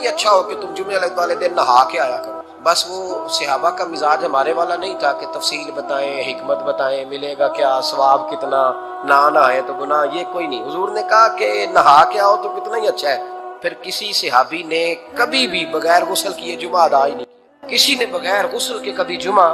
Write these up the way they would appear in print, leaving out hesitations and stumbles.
یہ اچھا ہو کہ تم جمعے والے دن نہا کے آیا کرو. بس وہ صحابہ کا مزاج ہمارے والا نہیں تھا کہ تفصیل بتائیں، حکمت بتائیں، ملے گا کیا، ثواب کتنا، نہ نہائے تو گناہ، یہ کوئی نہیں. حضور نے کہا کہ نہا کے آؤ تو کتنا ہی اچھا ہے. پھر کسی صحابی نے کبھی بھی بغیر غسل کیے جمعہ ادا ہی نہیں کیا. کسی نے بغیر غسل کے کبھی جمعہ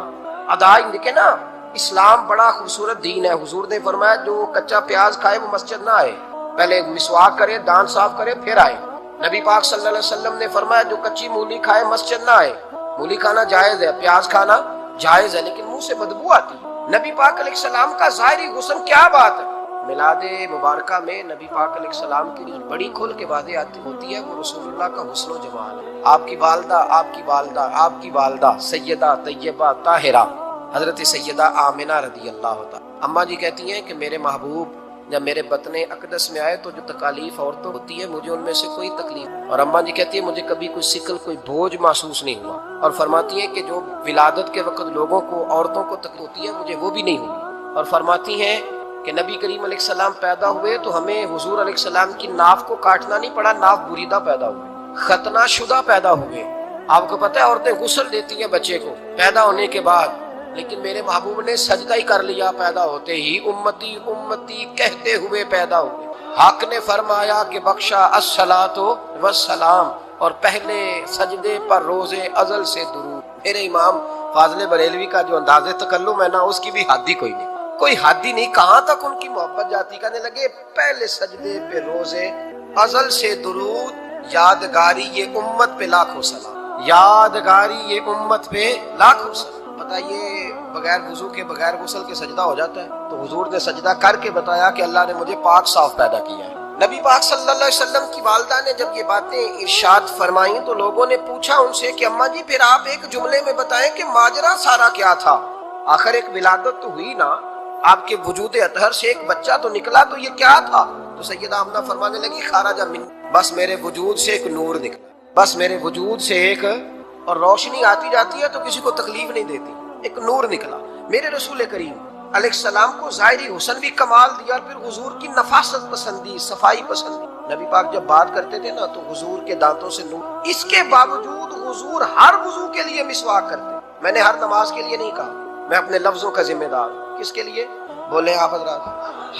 ادا ہی نہیں. دیکھیں نا، اسلام بڑا خوبصورت دین ہے. حضور نے فرمایا جو کچا پیاز کھائے وہ مسجد نہ آئے، پہلے مسواک کرے، دانت صاف کرے، پھر آئے. نبی پاک صلی اللہ علیہ وسلم نے فرمایا جو کچی مولی کھائے مسجد نہ آئے. مولی کھانا جائز ہے، پیاز کھانا جائز ہے، لیکن منہ سے بدبو آتی. نبی پاک علیہ السلام کا ظاہری غسل کیا بات ہے. میلاد مبارکہ میں نبی پاک علیہ السلام کی بڑی کھل کے باتیں آتی ہوتی ہے، وہ رسول اللہ کا حسن و جمال ہے. آپ کی والدہ، آپ کی والدہ، آپ کی والدہ سیدہ طیبہ طاہرہ حضرت سیدہ آمنہ رضی اللہ تعالی. اماں جی کہتی ہیں کہ میرے محبوب جب میرے بطن اقدس میں آئے تو جو تکالیف عورتوں ہوتی ہے مجھے ان میں سے کوئی تکلیف، اور اماں جی کہتی ہے مجھے کبھی کوئی ثقل، کوئی بوجھ محسوس نہیں ہوا. اور فرماتی ہیں کہ جو ولادت کے وقت لوگوں کو، عورتوں کو تکلیف ہوتی ہے مجھے وہ بھی نہیں ہوئی. اور فرماتی ہیں کہ نبی کریم علیہ السلام پیدا ہوئے تو ہمیں حضور علیہ السلام کی ناف کو کاٹنا نہیں پڑا، ناف بریدہ پیدا ہوئے، ختنہ شدہ پیدا ہوئے. آپ کو پتہ ہے عورتیں غسل دیتی ہیں بچے کو پیدا ہونے کے بعد، لیکن میرے محبوب نے سجدہ ہی کر لیا پیدا ہوتے ہی، امتی امتی کہتے ہوئے پیدا ہوئے. حق نے فرمایا کہ بخشا الصلاۃ والسلام، اور پہلے سجدے پر روز ازل سے درود. میرے امام فاضل بریلوی کا جو انداز تکلم ہے نا، اس کی بھی حد ہی کوئی نہیں، کوئی حد ہی نہیں. کہاں تک ان کی محبت جاتی، کہنے لگے پہلے سجدے پہ روز ازل سے درود، یادگاری یہ امت پہ لاکھوں سلام، یادگاری یہ امت پہ لاکھوں سلام. بتائیے بغیر وضو کے، بغیر غسل کے سجدہ ہو جاتا ہے؟ تو حضور نے سجدہ کر کے بتایا کہ اللہ نے مجھے پاک صاف پیدا کیا ہے. نبی پاک صلی اللہ علیہ وسلم کی والدہ نے جب یہ باتیں ارشاد فرمائیں تو لوگوں نے پوچھا ان سے کہ اماں جی پھر آپ ایک جملے میں بتائیں کہ ماجرا سارا کیا تھا، آخر ایک ولادت تو ہوئی نا، آپ کے وجود اطہر سے ایک بچہ تو نکلا، تو یہ کیا تھا؟ تو سیدہ آمنہ فرمانے لگی خارج من، بس میرے وجود سے ایک نور نکلا، بس میرے وجود سے ایک، اور روشنی آتی جاتی ہے تو کسی کو تکلیف نہیں دیتی، ایک نور نکلا. میرے رسول کریم علیہ السلام کو ظاہری حسن بھی کمال دیا، اور پھر حضور کی نفاست پسندی، صفائی پسندی. نبی پاک جب بات کرتے تھے نا تو حضور کے دانتوں سے نور. اس کے باوجود حضور ہر وضو کے لیے مسواک کرتے. میں نے ہر نماز کے لیے نہیں کہا، میں اپنے لفظوں کا ذمہ دار ہوں. کس کے لیے بولے آپ حضرات؟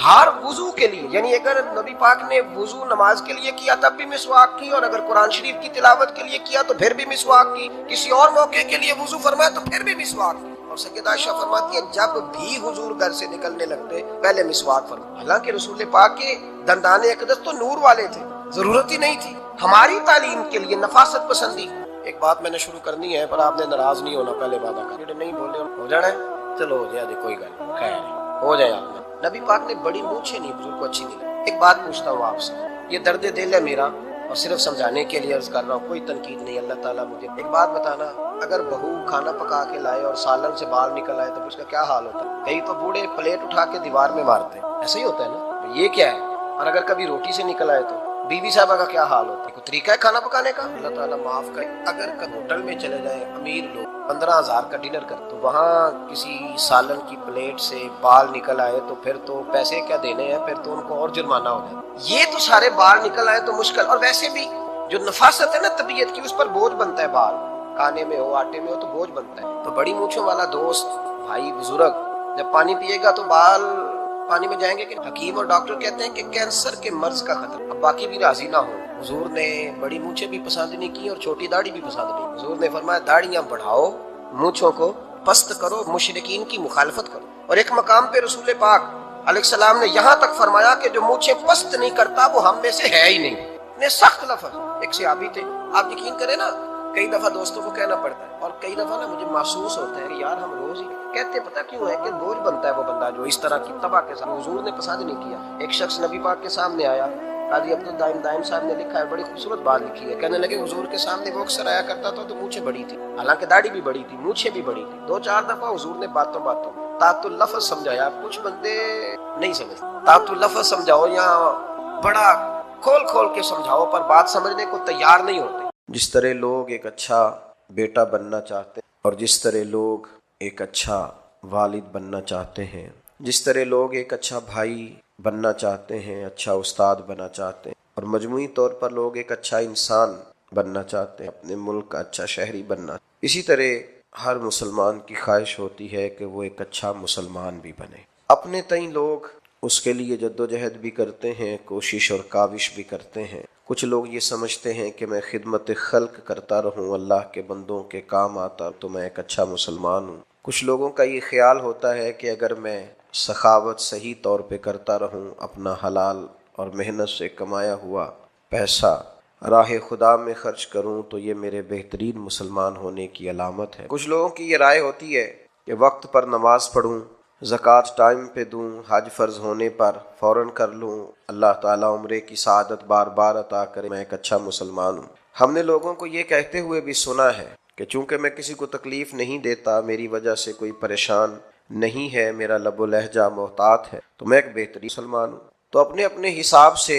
ہر وضو کے لیے. یعنی اگر نبی پاک نے وضو نماز کے لیے کیا تب بھی مسواک کی، اور اگر قرآن شریف کی تلاوت کے لیے کیا تو پھر بھی مسواک کی، کسی اور موقع کے لیے وضو فرمایا تو پھر بھی مسواک کی. اور سیدہ عائشہ فرماتی ہے جب بھی حضور گھر سے نکلنے لگتے پہلے مسواک فرمایا. حالانکہ رسول پاک کے دندان اقدس تو نور والے تھے، ضرورت ہی نہیں تھی. ہماری تعلیم کے لیے نفاست پسندی. ایک بات میں نے شروع کرنی ہے پر آپ نے ناراض نہیں ہونا، پہلے وعدہ کر نہیں بولے ہو جانا ہے، چلو ہو جائے کوئی گل نہیں، خیر ہو جائے. آپ نے نبی پاک نے بڑی مونچھیں نہیں، بزرگ کو اچھی نہیں لگی. ایک بات پوچھتا ہوں آپ سے، یہ درد دل ہے میرا اور صرف سمجھانے کے لیے عرض کر رہا ہوں، کوئی تنقید نہیں. اللہ تعالیٰ مجھے ایک بات بتانا، اگر بہو کھانا پکا کے لائے اور سالن سے بال نکل آئے تو اس کا کیا حال ہوتا ہے؟ کئی تو بوڑھے پلیٹ اٹھا کے دیوار میں مارتے ہیں، ایسا ہی ہوتا ہے نا، یہ کیا ہے؟ اور اگر کبھی روٹی سے نکل آئے تو بیوی صاحبہ کا کیا حال ہوتا ہے؟ کوئی طریقہ ہے کھانا پکانے کا؟ اللہ تعالیٰ معاف کرے. اگر ہوٹل میں چلے جائیں، امیر لوگ 15,000 کا ڈنر کرتے تو وہاں کسی سالن کی پلیٹ سے بال نکل آئے تو پھر تو پیسے کیا دینے ہیں، پھر تو ان کو اور جرمانہ ہو جائے. یہ تو سارے بال نکل آئے تو مشکل. اور ویسے بھی جو نفاست ہے نا طبیعت کی، اس پر بوجھ بنتا ہے. بال کھانے میں ہو، آٹے میں ہو تو بوجھ بنتا ہے. تو بڑی مونچھوں والا دوست، بھائی، بزرگ جب پانی پیے گا تو بال پانی میں جائیں گے کہ حکیم اور ڈاکٹر کہتے ہیں کہ کینسر کے مرض کا خطرہ. اب باقی بھی راضی نہ ہو. حضور نے بڑی مونچھیں بھی پسند نہیں کی اور چھوٹی داڑھی بھی پسند نہیں. حضور نے فرمایا داڑیاں بڑھاؤ، مونچھوں کو پست کرو، مشرکین کی مخالفت کرو. اور ایک مقام پہ رسول پاک علیہ السلام نے یہاں تک فرمایا کہ جو مونچھیں پست نہیں کرتا وہ ہم میں سے ہے ہی نہیں. اتنے سخت لفظ. ایک صحابی تھے، آپ یقین کریں نا، کئی دفعہ دوستوں کو کہنا پڑتا ہے اور کئی دفعہ نا مجھے محسوس ہوتا ہے کہ یار ہم روز ہی کہتے، پتہ کیوں ہے کہ بوجھ بنتا ہے وہ بندہ جو اس طرح کی تباہ کے ساتھ. حضور نے پسند نہیں کیا. ایک شخص نبی پاک کے سامنے آیا، قاضی عبدالدائم دائم صاحب نے لکھا ہے، بڑی خوبصورت بات لکھی ہے. کہنے لگے حضور کے سامنے وہ اکثر آیا کرتا تھا تو مونچھیں بڑی تھی، حالانکہ داڑھی بھی بڑی تھی، مونچھیں بھی بڑی تھی. 2-4 دفعہ حضور نے باتوں تات اللفظ سمجھایا. کچھ بندے نہیں سمجھتے. تات اللفظ سمجھاؤ یا بڑا کھول کھول کے سمجھاؤ پر بات سمجھنے کو تیار نہیں ہوتے. جس طرح لوگ ایک اچھا بیٹا بننا چاہتے ہیں، اور جس طرح لوگ ایک اچھا والد بننا چاہتے ہیں، جس طرح لوگ ایک اچھا بھائی بننا چاہتے ہیں، اچھا استاد بننا چاہتے ہیں، اور مجموعی طور پر لوگ ایک اچھا انسان بننا چاہتے ہیں، اپنے ملک کا اچھا شہری بننا۔ اسی طرح ہر مسلمان کی خواہش ہوتی ہے کہ وہ ایک اچھا مسلمان بھی بنے۔ اپنے تئیں لوگ اس کے لیے جدوجہد بھی کرتے ہیں، کوشش اور کاوش بھی کرتے ہیں۔ کچھ لوگ یہ سمجھتے ہیں کہ میں خدمت خلق کرتا رہوں، اللہ کے بندوں کے کام آتا تو میں ایک اچھا مسلمان ہوں۔ کچھ لوگوں کا یہ خیال ہوتا ہے کہ اگر میں سخاوت صحیح طور پہ کرتا رہوں، اپنا حلال اور محنت سے کمایا ہوا پیسہ راہ خدا میں خرچ کروں تو یہ میرے بہترین مسلمان ہونے کی علامت ہے۔ کچھ لوگوں کی یہ رائے ہوتی ہے کہ وقت پر نماز پڑھوں، زکوٰۃ ٹائم پہ دوں، حج فرض ہونے پر فوراً کر لوں، اللہ تعالیٰ عمرے کی سعادت بار بار عطا کرے، میں ایک اچھا مسلمان ہوں۔ ہم نے لوگوں کو یہ کہتے ہوئے بھی سنا ہے کہ چونکہ میں کسی کو تکلیف نہیں دیتا، میری وجہ سے کوئی پریشان نہیں ہے، میرا لب و لہجہ محتاط ہے، تو میں ایک بہترین مسلمان ہوں۔ تو اپنے اپنے حساب سے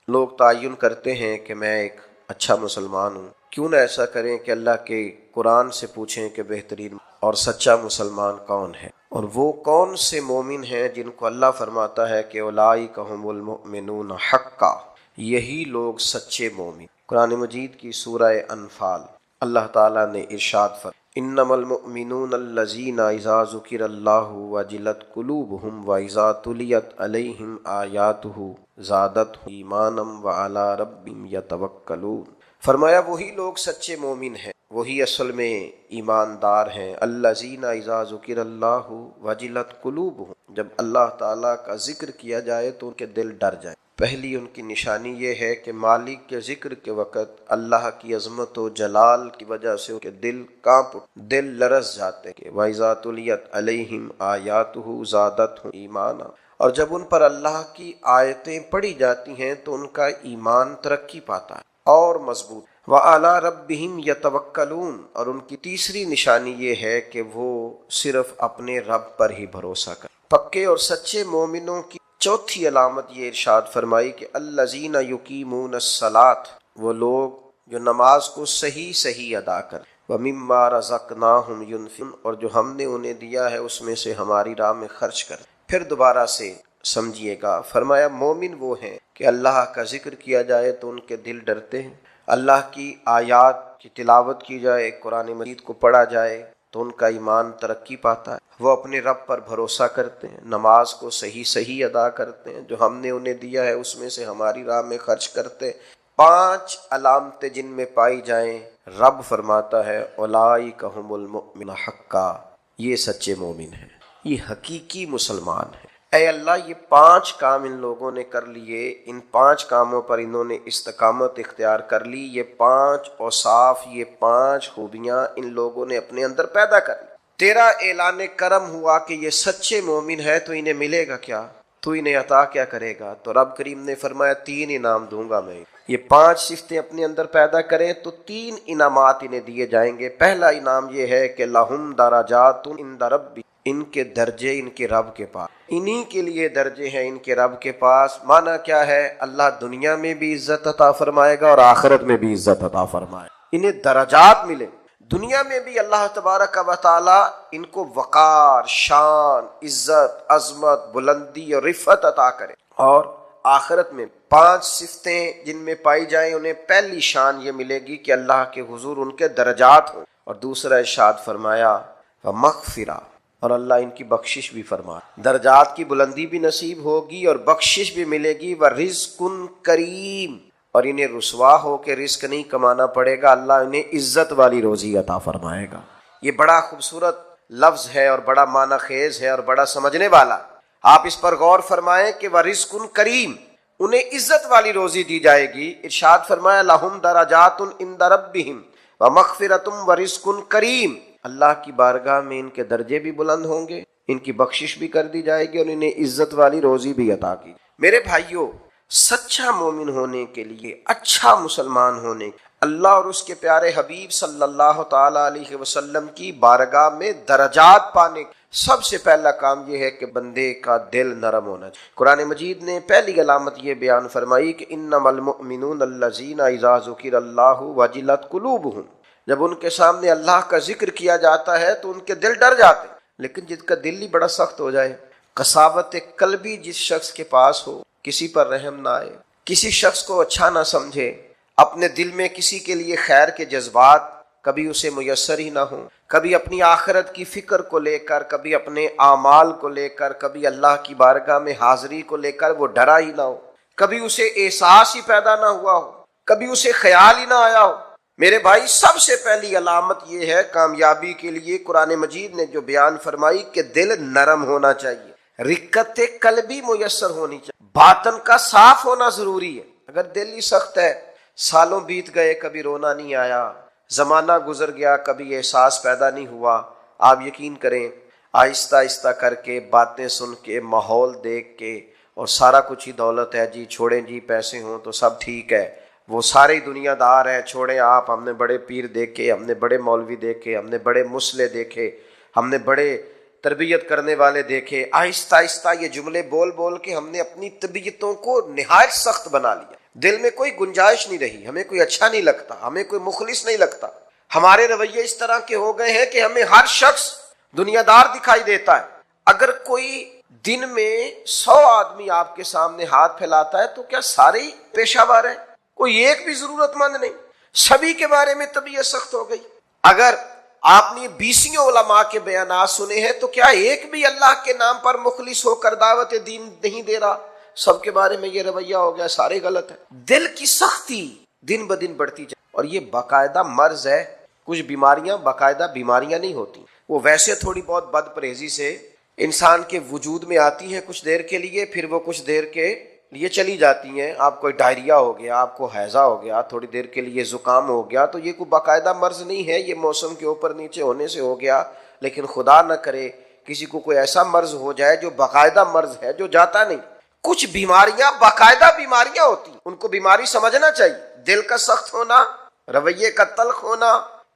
لوگ تعین کرتے ہیں کہ میں ایک اچھا مسلمان ہوں۔ کیوں نہ ایسا کریں کہ اللہ کے قرآن سے پوچھیں کہ بہترین اور سچا مسلمان کون ہے، اور وہ کون سے مومن ہیں جن کو اللہ فرماتا ہے کہ اولئک ھم المؤمنون حقا، یہی لوگ سچے مومن۔ قرآن مجید کی سورہ انفال اللہ تعالیٰ نے ارشاد فرمایا انما المؤمنون الذین اذا ذکر اللہ وجلت قلوبہم واذا تلیت علیہم آیاتہ زادتہم ایمانا وعلی ربہم یتوکلون۔ فرمایا وہی لوگ سچے مومن ہیں، وہی اصل میں ایماندار ہیں۔ الذین اذا ذکر اللہ وجلت قلوبہم، جب اللہ تعالیٰ کا ذکر کیا جائے تو ان کے دل ڈر جائیں۔ پہلی ان کی نشانی یہ ہے کہ مالک کے ذکر کے وقت اللہ کی عظمت و جلال کی وجہ سے ان کے دل کانپ اٹھتے، دل لرز جاتے کہ وَإِذَا تُلِيَتْ عَلَيْهِمْ آيَاتُهُ زَادَتْهُمْ ایمانا، اور جب ان پر اللہ کی آیتیں پڑھی جاتی ہیں تو ان کا ایمان ترقی پاتا ہے اور مضبوط۔ وَعَلَىٰ رَبِّهِمْ يَتَوَكَّلُونَ، اور ان کی تیسری نشانی یہ ہے کہ وہ صرف اپنے رب پر ہی بھروسہ کریں۔ پکے اور سچے مومنوں کی چوتھی علامت یہ ارشاد فرمائی کہ الذین یقیمون الصلاۃ، وہ لوگ جو نماز کو صحیح ادا کریں، ومما رزقناہم ینفقون، اور جو ہم نے انہیں دیا ہے اس میں سے ہماری راہ میں خرچ کریں۔ پھر دوبارہ سے سمجھیے گا، فرمایا مومن وہ ہیں کہ اللہ کا ذکر کیا جائے تو ان کے دل ڈرتے ہیں، اللہ کی آیات کی تلاوت کی جائے، قرآن مجید کو پڑھا جائے تو ان کا ایمان ترقی پاتا ہے، وہ اپنے رب پر بھروسہ کرتے ہیں، نماز کو صحیح ادا کرتے ہیں، جو ہم نے انہیں دیا ہے اس میں سے ہماری راہ میں خرچ کرتے ہیں۔ 5 علامتیں جن میں پائی جائیں، رب فرماتا ہے اولئک ھم المؤمنون حقا، یہ سچے مومن ہیں، یہ حقیقی مسلمان ہیں۔ اے اللہ، یہ 5 کام ان لوگوں نے کر لیے، ان 5 کاموں پر انہوں نے استقامت اختیار کر لی، یہ 5 اوصاف، یہ 5 خوبیاں ان لوگوں نے اپنے اندر پیدا کر لی۔ تیرا اعلان کرم ہوا کہ یہ سچے مومن ہے تو انہیں ملے گا کیا؟ تو انہیں عطا کیا کرے گا؟ تو رب کریم نے فرمایا 3 انعام دوں گا میں۔ یہ 5 صفتیں اپنے اندر پیدا کریں تو 3 انعامات انہیں دیے جائیں گے۔ پہلا انعام یہ ہے کہ لہم درجات عند ربی، ان کے درجے ان کے رب کے پاس، انہی کے لیے درجے ہیں ان کے رب کے پاس۔ معنی کیا ہے؟ اللہ دنیا میں بھی عزت عطا فرمائے گا اور آخرت میں بھی عزت عطا فرمائے گا، انہیں درجات ملے۔ دنیا میں بھی اللہ تبارک و تعالی ان کو وقار، شان، عزت، عظمت، بلندی اور رفعت عطا کرے، اور آخرت میں 5 صفتیں جن میں پائی جائیں انہیں پہلی شان یہ ملے گی کہ اللہ کے حضور ان کے درجات ہوں، اور دوسرا ارشاد فرمایا ومغفرہ، اور اللہ ان کی بخشش بھی فرمائے، درجات کی بلندی بھی نصیب ہوگی اور بخشش بھی ملے گی، ورزق کریم، اور انہیں رسوا ہو کے رزق نہیں کمانا پڑے گا، اللہ انہیں عزت والی روزی عطا فرمائے گا۔ یہ بڑا خوبصورت لفظ ہے اور بڑا معنی خیز ہے اور بڑا سمجھنے والا۔ آپ اس پر غور فرمائیں کہ وَرِزْقٌ کریم، انہیں عزت والی روزی دی جائے گی۔ ارشاد فرمایا لَهُمْ دَرَجَاتٌ عِنْدَ رَبِّهِمْ وَمَغْفِرَةٌ وَرِزْقٌ کریم، اللہ کی بارگاہ میں ان کے درجے بھی بلند ہوں گے، ان کی بخشش بھی کر دی جائے گی اور انہیں عزت والی روزی بھی عطا کی۔ میرے بھائیوں، سچا مومن ہونے کے لیے، اچھا مسلمان ہونے، اللہ اور اس کے پیارے حبیب صلی اللہ تعالی علیہ وسلم کی بارگاہ میں درجات پانے، سب سے پہلا کام یہ ہے کہ بندے کا دل نرم ہونا چاہیے۔ قرآن مجید نے پہلی علامت یہ بیان فرمائی کہ انما المؤمنون الذین اذا ذکر اللہ وجلت قلوبہم، جب ان کے سامنے اللہ کا ذکر کیا جاتا ہے تو ان کے دل ڈر جاتے ہیں۔ لیکن جس کا دل ہی بڑا سخت ہو جائے، قساوت قلبی جس شخص کے پاس ہو، کسی پر رحم نہ آئے، کسی شخص کو اچھا نہ سمجھے، اپنے دل میں کسی کے لیے خیر کے جذبات کبھی اسے میسر ہی نہ ہوں، کبھی اپنی آخرت کی فکر کو لے کر، کبھی اپنے اعمال کو لے کر، کبھی اللہ کی بارگاہ میں حاضری کو لے کر وہ ڈرا ہی نہ ہو، کبھی اسے احساس ہی پیدا نہ ہوا ہو، کبھی اسے خیال ہی نہ آیا ہو۔ میرے بھائی، سب سے پہلی علامت یہ ہے کامیابی کے لیے قرآن مجید نے جو بیان فرمائی کہ دل نرم ہونا چاہیے، رقت قلبی میسر ہونی چاہیے، باطن کا صاف ہونا ضروری ہے۔ اگر دل ہی سخت ہے، سالوں بیت گئے کبھی رونا نہیں آیا، زمانہ گزر گیا کبھی احساس پیدا نہیں ہوا، آپ یقین کریں آہستہ آہستہ کر کے، باتیں سن کے، ماحول دیکھ کے، اور سارا کچھ ہی دولت ہے جی، چھوڑیں جی پیسے ہوں تو سب ٹھیک ہے، وہ سارے ہی دنیا دار ہیں، چھوڑیں آپ، ہم نے بڑے پیر دیکھے، ہم نے بڑے مولوی دیکھے، ہم نے بڑے مسلح دیکھے، ہم نے بڑے تربیت کرنے والے دیکھے۔ آہستہ آہستہ یہ جملے بول بول کے ہم نے اپنی طبیعتوں کو نہایت سخت بنا لیا، دل میں کوئی گنجائش نہیں رہی، ہمیں کوئی اچھا نہیں لگتا، ہمیں کوئی مخلص نہیں لگتا، ہمارے رویے اس طرح کے ہو گئے ہیں کہ ہمیں ہر شخص دنیا دار دکھائی دیتا ہے۔ اگر کوئی دن میں 100 آدمی آپ کے سامنے ہاتھ پھیلاتا ہے تو کیا سارے ہی پیشہ ور ہیں؟ کوئی ایک بھی ضرورت مند نہیں، سبھی کے بارے میں طبیعت سخت ہو گئی۔ اگر آپ نے 20 علماء کے بیانات سنے ہیں تو کیا ایک بھی اللہ کے نام پر مخلص ہو کر دعوت دین نہیں دے رہا؟ سب کے بارے میں یہ رویہ ہو گیا، سارے غلط ہیں۔ دل کی سختی دن بدن بڑھتی جائے، اور یہ باقاعدہ مرض ہے۔ کچھ بیماریاں باقاعدہ بیماریاں نہیں ہوتی، وہ ویسے تھوڑی بہت بد پرہیزی سے انسان کے وجود میں آتی ہیں کچھ دیر کے لیے، پھر وہ کچھ دیر کے لیے چلی جاتی ہیں۔ آپ کو ڈائریا ہو گیا، آپ کو ہیضہ ہو گیا، تھوڑی دیر کے لیے زکام ہو گیا، تو یہ کوئی باقاعدہ مرض نہیں ہے، یہ موسم کے اوپر نیچے ہونے سے ہو گیا۔ لیکن خدا نہ کرے کسی کو کوئی ایسا مرض ہو جائے جو باقاعدہ مرض ہے، جو جاتا نہیں۔ کچھ بیماریاں باقاعدہ بیماریاں ہوتی، ان کو بیماری سمجھنا چاہیے۔ دل کا سخت ہونا، رویے کا تلخ ہونا،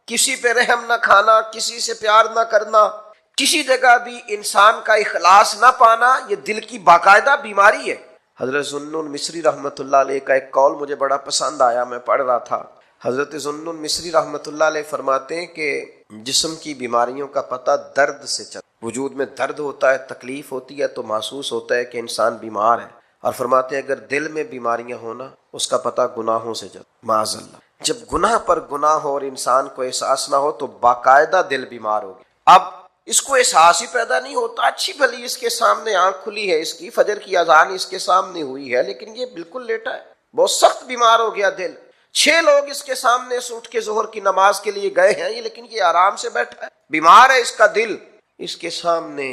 کسی پہ رحم نہ کھانا، کسی سے پیار نہ کرنا، کسی جگہ بھی انسان کا اخلاص نہ پانا، یہ دل کی باقاعدہ بیماری ہے۔ حضرت ذوالنون مصری رحمۃ اللہ علیہ کا ایک قول مجھے بڑا پسند آیا، میں پڑھ رہا تھا۔ حضرت ذوالنون مصری رحمۃ اللہ علیہ فرماتے ہیں کہ جسم کی بیماریوں کا پتہ درد سے چلتا، وجود میں درد ہوتا ہے، تکلیف ہوتی ہے تو محسوس ہوتا ہے کہ انسان بیمار ہے، اور فرماتے ہیں اگر دل میں بیماریاں ہونا اس کا پتہ گناہوں سے چلتا، معاذ اللہ۔ جب گناہ پر گناہ ہو اور انسان کو احساس نہ ہو تو باقاعدہ دل بیمار ہوگی۔ اب اس کو احساس ہی پیدا نہیں ہوتا، اچھی بھلی اس کے سامنے آنکھ کھلی ہے، اس کی فجر کی اذان اس کے سامنے ہوئی ہے، لیکن یہ بالکل لیٹا ہے، بہت سخت بیمار ہو گیا دل۔ 6 لوگ اس کے سامنے سے اٹھ کے ظہر کی نماز کے لیے گئے ہیں، لیکن یہ آرام سے بیٹھا ہے، بیمار ہے اس کا دل۔ اس کے سامنے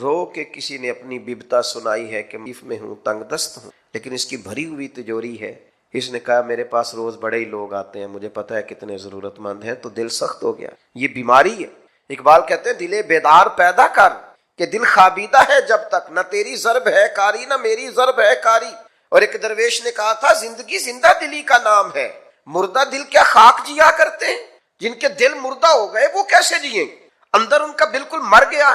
رو کے کسی نے اپنی ببتا سنائی ہے کہ مصیف میں ہوں، تنگ دست ہوں، لیکن اس کی بھری ہوئی تجوری ہے۔ اس نے کہا میرے پاس روز بڑے ہی لوگ آتے ہیں، مجھے پتہ ہے کتنے ضرورت مند ہیں، تو دل سخت ہو گیا، یہ بیماری ہے۔ اقبال کہتے ہیں دل بیدار پیدا کر کہ دل خوابیدہ ہے جب تک، نہ تیری ضرب ہے کاری نہ میری ضرب ہے کاری۔ اور ایک درویش نے کہا تھا زندگی زندہ دلی کا نام ہے، مردہ دل کیا خاک جیا کرتے ہیں؟ جن کے دل مردہ ہو گئے وہ کیسے جئیں؟ اندر ان کا بالکل مر گیا،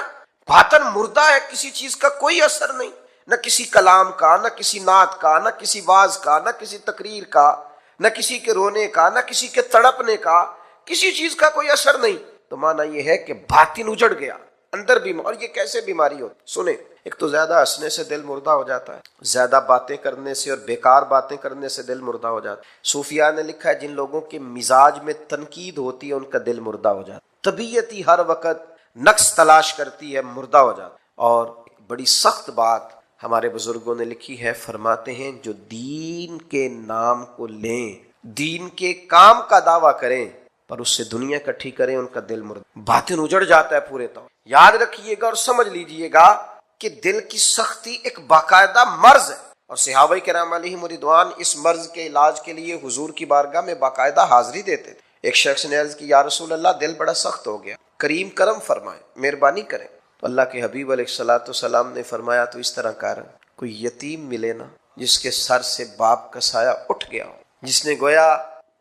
باطن مردہ ہے، کسی چیز کا کوئی اثر نہیں، نہ کسی کلام کا، نہ کسی نعت کا، نہ کسی واز کا، نہ کسی تقریر کا، نہ کسی کے رونے کا، نہ کسی کے تڑپنے کا، کسی چیز کا کوئی اثر نہیں۔ تو معنی یہ ہے کہ باطن اجڑ گیا، اندر بیمار۔ اور یہ کیسے بیماری ہوتی؟ سنیں، ایک تو زیادہ ہنسنے سے دل مردہ ہو جاتا ہے، زیادہ باتیں کرنے سے اور بیکار باتیں کرنے سے دل مردہ ہو جاتا ہے۔ صوفیاء نے لکھا ہے جن لوگوں کے مزاج میں تنقید ہوتی ہے ان کا دل مردہ ہو جاتا ہے، طبیعت ہی ہر وقت نقص تلاش کرتی ہے، مردہ ہو جاتا ہے۔ اور ایک بڑی سخت بات ہمارے بزرگوں نے لکھی ہے، فرماتے ہیں جو دین کے نام کو لیں، دین کے کام کا دعویٰ کریں پر اس سے دنیا اکٹھی کریں، ان کا دل مردہ، باطن اجڑ جاتا ہے پورے طور۔ یاد رکھیے گا اور سمجھ لیجئے گا کہ دل کی سختی ایک باقاعدہ مرض ہے، اور صحابہ کرام علیہم رضوان اس مرض کے علاج کے لیے حضور کی بارگاہ میں باقاعدہ حاضری دیتے تھے۔ ایک شخص نے عرض کی یا رسول اللہ دل بڑا سخت ہو گیا، کریم کرم فرمائیں، مہربانی کریں۔ تو اللہ کے حبیب علیہ الصلوۃ والسلام نے فرمایا تو اس طرح کر، کوئی یتیم ملے نا جس کے سر سے باپ کا سایہ اٹھ گیا ہو، جس نے گویا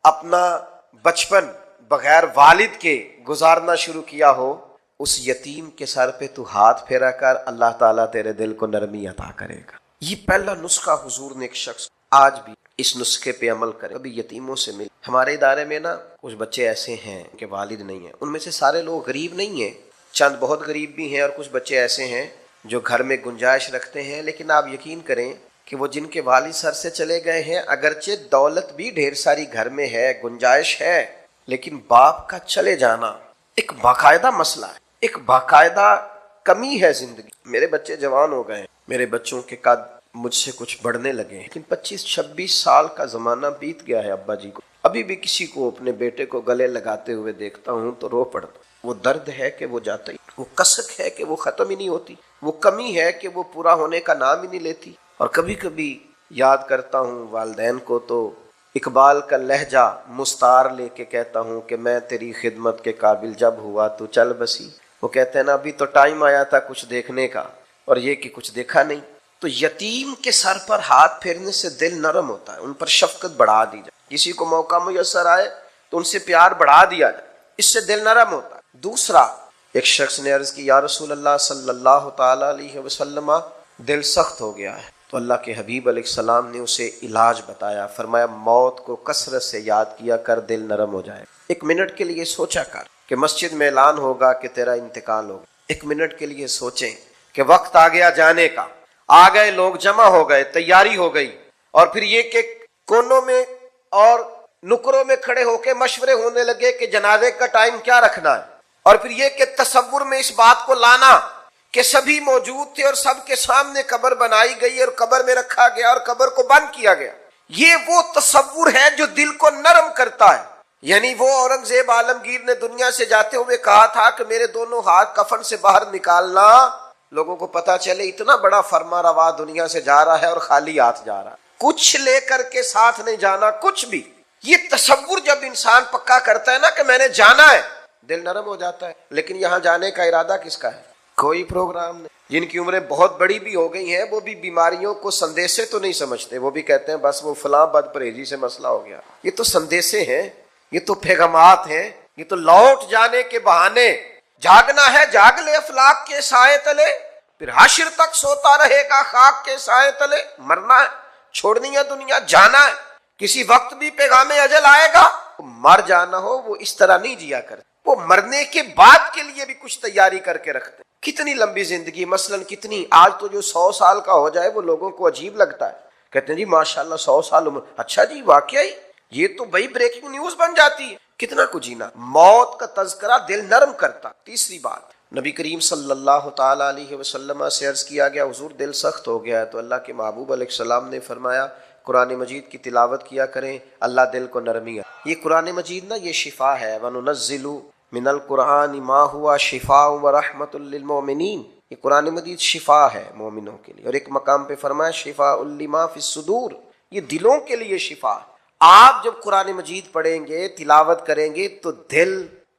اپنا بچپن بغیر والد کے گزارنا شروع کیا ہو، اس یتیم کے سر پہ تو ہاتھ پھیرا کر، اللہ تعالیٰ تیرے دل کو نرمی عطا کرے گا۔ یہ پہلا نسخہ حضور نے ایک شخص، آج بھی اس نسخے پہ عمل کرے، ابھی یتیموں سے مل۔ ہمارے ادارے میں نا کچھ بچے ایسے ہیں کہ والد نہیں ہیں، ان میں سے سارے لوگ غریب نہیں ہیں، چند بہت غریب بھی ہیں، اور کچھ بچے ایسے ہیں جو گھر میں گنجائش رکھتے ہیں، لیکن آپ یقین کریں کہ وہ جن کے والد سر سے چلے گئے ہیں، اگرچہ دولت بھی ڈھیر ساری گھر میں ہے، گنجائش ہے، لیکن باپ کا چلے جانا ایک باقاعدہ مسئلہ ہے، ایک باقاعدہ کمی ہے زندگی۔ میرے بچے جوان ہو گئے ہیں، میرے بچوں کے قد مجھ سے کچھ بڑھنے لگے ہیں، لیکن 25-26 سال کا زمانہ بیت گیا ہے ابا جی کو۔ ابھی بھی کسی کو اپنے بیٹے کو گلے لگاتے ہوئے دیکھتا ہوں تو رو پڑتا ہوں۔ وہ درد ہے کہ وہ جاتا ہی، وہ کسک ہے کہ وہ ختم ہی نہیں ہوتی، وہ کمی ہے کہ وہ پورا ہونے کا نام ہی نہیں لیتی۔ اور کبھی کبھی یاد کرتا ہوں والدین کو تو اقبال کا لہجہ مستعار لے کے کہتا ہوں کہ میں تیری خدمت کے قابل جب ہوا تو چل بسی۔ وہ کہتے ہیں نا ابھی تو ٹائم آیا تھا کچھ دیکھنے کا، اور یہ کہ کچھ دیکھا نہیں۔ تو یتیم کے سر پر ہاتھ پھیرنے سے دل نرم ہوتا ہے، ان پر شفقت بڑھا دی جائے، کسی کو موقع میسر آئے تو ان سے پیار بڑھا دیا جائے، اس سے دل نرم ہوتا ہے۔ دوسرا، ایک شخص نے عرض کی، یا رسول اللہ صلی اللہ تعالی علیہ وسلم، دل سخت ہو گیا ہے۔ تو اللہ کے حبیب علیہ السلام نے اسے علاج بتایا، فرمایا موت کو کثرت سے یاد کیا کر، دل نرم ہو جائے۔ 1 منٹ کے لیے سوچا کر کہ مسجد میں اعلان ہوگا کہ تیرا انتقال ہوگا، 1 منٹ کے لیے سوچیں کہ وقت آ گیا جانے کا، آ گئے لوگ، جمع ہو گئے، تیاری ہو گئی، اور پھر یہ کہ کونوں میں اور نکروں میں کھڑے ہو کے مشورے ہونے لگے کہ جنازے کا ٹائم کیا رکھنا ہے، اور پھر یہ کہ تصور میں اس بات کو لانا کہ سبھی موجود تھے اور سب کے سامنے قبر بنائی گئی اور قبر میں رکھا گیا اور قبر کو بند کیا گیا۔ یہ وہ تصور ہے جو دل کو نرم کرتا ہے۔ یعنی وہ اورنگزیب عالمگیر نے دنیا سے جاتے ہوئے کہا تھا کہ میرے دونوں ہاتھ کفن سے باہر نکالنا، لوگوں کو پتا چلے اتنا بڑا فرما روا دنیا سے جا رہا ہے اور خالی ہاتھ جا رہا ہے، کچھ لے کر کے ساتھ نہیں جانا، کچھ بھی۔ یہ تصور جب انسان پکا کرتا ہے نا کہ میں نے جانا ہے، دل نرم ہو جاتا ہے۔ لیکن یہاں جانے کا ارادہ کس کا ہے؟ کوئی پروگرام نہیں۔ جن کی عمریں بہت بڑی بھی ہو گئی ہیں وہ بھی بیماریوں کو سندیسے تو نہیں سمجھتے، وہ بھی کہتے ہیں بس وہ فلاں بد پرہیزی سے مسئلہ ہو گیا۔ یہ تو سندیسے ہیں، یہ تو پیغامات ہیں، یہ تو لوٹ جانے کے بہانے۔ جاگنا ہے جاگ لے افلاک کے سائے تلے، پھر حشر تک سوتا رہے گا خاک کے سائے تلے۔ مرنا ہے، چھوڑنی ہے دنیا، جانا ہے، کسی وقت بھی پیغام اجل آئے گا۔ مر جانا ہو وہ اس طرح نہیں جیا کرتے، وہ مرنے کے بعد کے لیے بھی کچھ تیاری کر کے رکھتے۔ کتنی لمبی زندگی، مثلا کتنی، آج تو جو 100 سال کا ہو جائے وہ لوگوں کو عجیب لگتا ہے، کہتے ہیں جی ماشاءاللہ 100 سال عمر، اچھا جی واقعی یہ تو بڑی بریکنگ نیوز بن جاتی ہے۔ کتنا کچھ جینا، موت کا تذکرہ دل نرم کرتا۔ تیسری بات، نبی کریم صلی اللہ تعالی علیہ وسلم سے عرض کیا گیا حضور دل سخت ہو گیا ہے، تو اللہ کے محبوب علیہ السلام نے فرمایا قرآن مجید کی تلاوت کیا کریں، اللہ دل کو نرمی ہے۔ یہ قرآن مجید نا یہ شفا ہے، وَنُنَزِّلُ مِنَ الْقُرْآنِ مَا هُوَ شِفَاءٌ وَرَحْمَةٌ لِّلْمُؤْمِنِينَ۔ یہ قرآن مجید شفا ہے مومنوں کے لیے، اور ایک مقام پہ فرمایا شفاء لِمَا فِي الصُّدُورِ، یہ دلوں کے لیے شفا ہے۔ آپ جب قرآن مجید پڑھیں گے، تلاوت کریں گے تو دل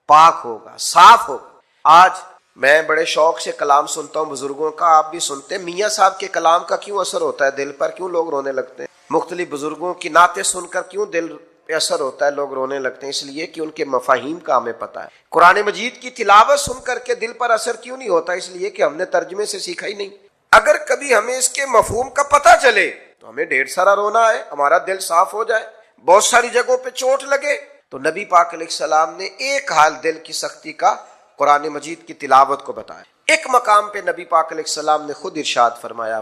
پاک ہوگا، صاف ہوگا۔ آج میں بڑے شوق سے کلام سنتا ہوں بزرگوں کا، آپ بھی سنتے ہیں، میاں صاحب کے کلام کا کیوں اثر ہوتا ہے دل پر، کیوں لوگ رونے لگتے ہیں؟ مختلف بزرگوں کی نعتیں سن کر کیوں دل پہ اثر ہوتا ہے، لوگ رونے لگتے ہیں؟ اس لیے کہ ان کے مفاہیم کا ہمیں پتہ ہے۔ قرآن مجید کی تلاوت سن کر کے دل پر اثر کیوں نہیں ہوتا؟ اس لیے کہ ہم نے ترجمے سے سیکھا ہی نہیں۔ اگر کبھی ہمیں اس کے مفہوم کا پتہ چلے تو ہمیں ڈھیر سارا رونا ہے، ہمارا دل صاف ہو جائے، بہت ساری جگہوں پہ چوٹ لگے تو نبی پاک علیہ السلام نے ایک حال دل کی سختی کا قرآن مجید کی تلاوت کو بتایا۔ ایک مقام پہ نبی پاک علیہ السلام نے خود ارشاد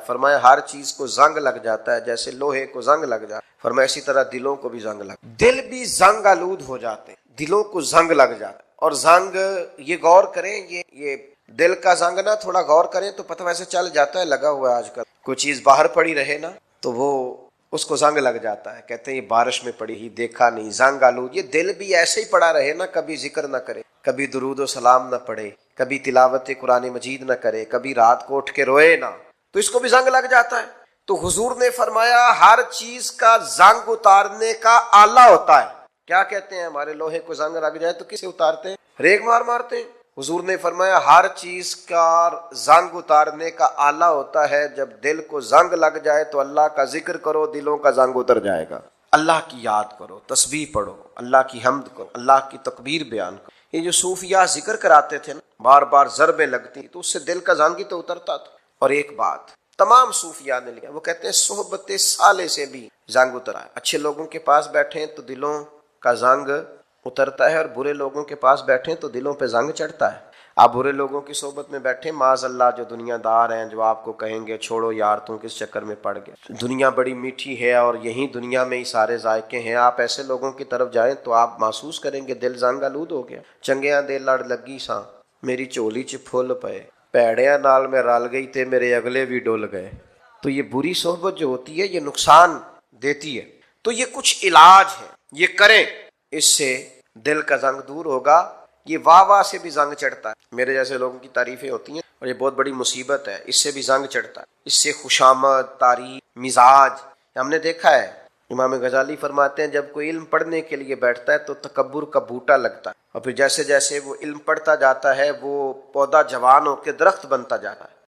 فرمایا ہر چیز کو زنگ لگ جاتا ہے، جیسے لوہے کو زنگ لگ جاتا ہے، فرمایا اسی طرح دلوں کو بھی زنگ لگ، دل بھی زنگ آلود ہو جاتے ہیں، دلوں کو زنگ لگ جاتا ہے۔ اور زنگ، یہ غور کریں، یہ دل کا زنگ نا تھوڑا غور کریں تو پتہ ویسے چل جاتا ہے، لگا ہوا ہے آج کل، کوئی چیز باہر پڑی رہے نا تو وہ اس کو زنگ لگ جاتا ہے، کہتے ہیں یہ بارش میں پڑی ہی دیکھا نہیں، زنگ آلود۔ یہ دل بھی ایسے ہی پڑا رہے نا، کبھی ذکر نہ کرے، کبھی درود و سلام نہ پڑھے، کبھی تلاوت قرآن مجید نہ کرے، کبھی رات کو اٹھ کے روئے نہ، تو اس کو بھی زنگ لگ جاتا ہے۔ تو حضور نے فرمایا ہر چیز کا زنگ اتارنے کا آلہ ہوتا ہے۔ کیا کہتے ہیں؟ ہمارے لوہے کو زنگ لگ جائے تو کسے اتارتے ہیں؟ ریگ مارتے ہیں۔ حضور نے فرمایا ہر چیز کا زنگ اتارنے کا آلہ ہوتا ہے، جب دل کو زنگ لگ جائے تو اللہ کا ذکر کرو، دلوں کا زنگ اتر جائے گا۔ اللہ کی یاد کرو، تسبیح پڑھو، اللہ کی حمد کرو، اللہ کی تکبیر بیان کرو۔ یہ جو صوفیاء ذکر کراتے تھے نا، بار بار ضربیں لگتی تو اس سے دل کا زنگ ہی تو اترتا تھا۔ اور ایک بات تمام صوفیاء نے لیا، وہ کہتے ہیں صحبت صالح سے بھی زنگ اترا ہے۔ اچھے لوگوں کے پاس بیٹھیں تو دلوں کا زنگ اترتا ہے، اور برے لوگوں کے پاس بیٹھیں تو دلوں پہ زنگ چڑھتا ہے۔ آپ برے لوگوں کی صحبت میں بیٹھیں، معاذ اللہ جو دنیا دار ہیں جو آپ کو کہیں گے چھوڑو یار تم کس چکر میں پڑ گئے، دنیا بڑی میٹھی ہے اور یہی دنیا میں ہی سارے ذائقے ہیں، آپ ایسے لوگوں کی طرف جائیں تو آپ محسوس کریں گے دل زنگ آلود ہو گیا۔ چنگیاں دے لڑ لگی ساں میری چولی چ پھل پئے، پیڑیاں نال میں رل گئی تے میرے اگلے بھی ڈول گئے۔ تو یہ بری صحبت جو ہوتی ہے یہ نقصان دیتی ہے، تو یہ کچھ علاج ہے، یہ کریں، اس سے دل کا زنگ دور ہوگا۔ یہ واہ واہ سے بھی زنگ چڑھتا ہے، میرے جیسے لوگوں کی تعریفیں ہوتی ہیں اور یہ بہت بڑی مصیبت ہے، اس سے بھی زنگ چڑھتا ہے، اس سے خوشامد، تعریف، مزاج، ہم نے دیکھا ہے۔ امام غزالی فرماتے ہیں جب کوئی علم پڑھنے کے لیے بیٹھتا ہے تو تکبر کا بوٹا لگتا ہے، اور پھر جیسے جیسے وہ علم پڑھتا جاتا ہے وہ پودا جوان ہو کے درخت بنتا جاتا ہے۔